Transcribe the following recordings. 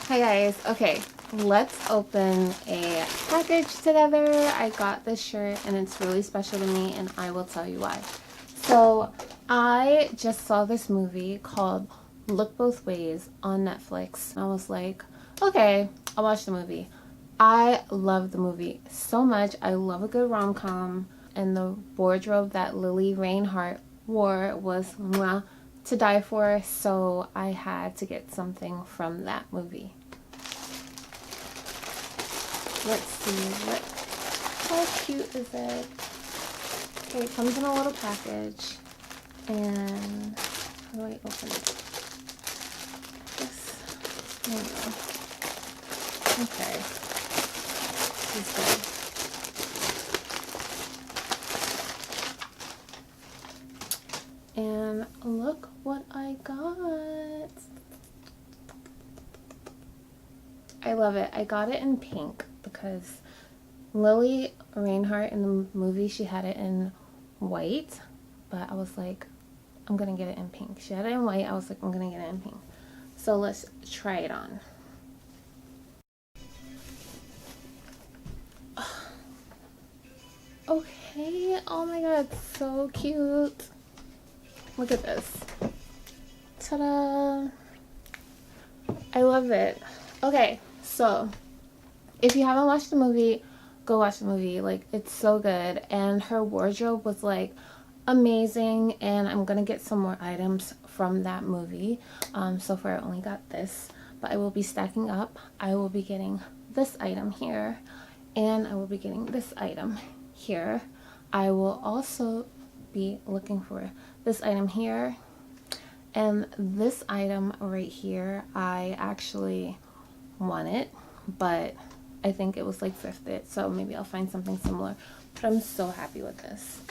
Hi guys, okay, let's open a package together. I got this shirt and it's really special to me and I will tell you why. So I just saw this movie called Look Both Ways on Netflix. I was like, okay, I'll watch the movie. I love the movie so much. I love a good rom-com, and the wardrobe that Lili Reinhart wore was mwah, to die for, so I had to get something from that movie. Let's see, how cute is it? Okay, it comes in a little package, and how do I open it? This, there we go. Okay, this is good. And look what I got. I love it. I got it in pink because Lili Reinhart in the movie, she had it in white, but I was like, I'm gonna get it in pink. She had it in white. I was like, I'm gonna get it in pink. So let's try it on. Okay. Oh my god, so cute. Look at this. Ta-da! I love it. Okay, so if you haven't watched the movie, go watch the movie. Like, it's so good. And her wardrobe was like amazing, and I'm gonna get some more items from that movie. So far I only got this, but I will be stacking up. I will be getting this item here, and I will be getting this item here. I will also be looking for this item here, and this item right here. I actually want it, but I think it was like thrifted, so maybe I'll find something similar. But I'm so happy with this,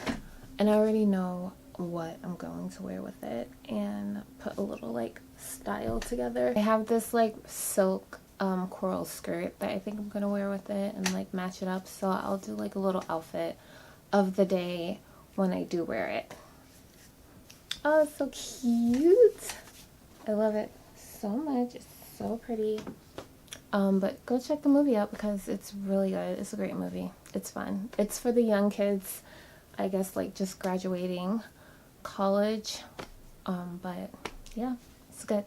and I already know what I'm going to wear with it and put a little like style together. I have this like silk coral skirt that I think I'm gonna wear with it and like match it up, so I'll do like a little outfit of the day when I do wear it. Oh, it's so cute. I love it so much. It's so pretty. But go check the movie out because it's really good. It's a great movie. It's fun. It's for the young kids, I guess, like just graduating college. But yeah, it's good.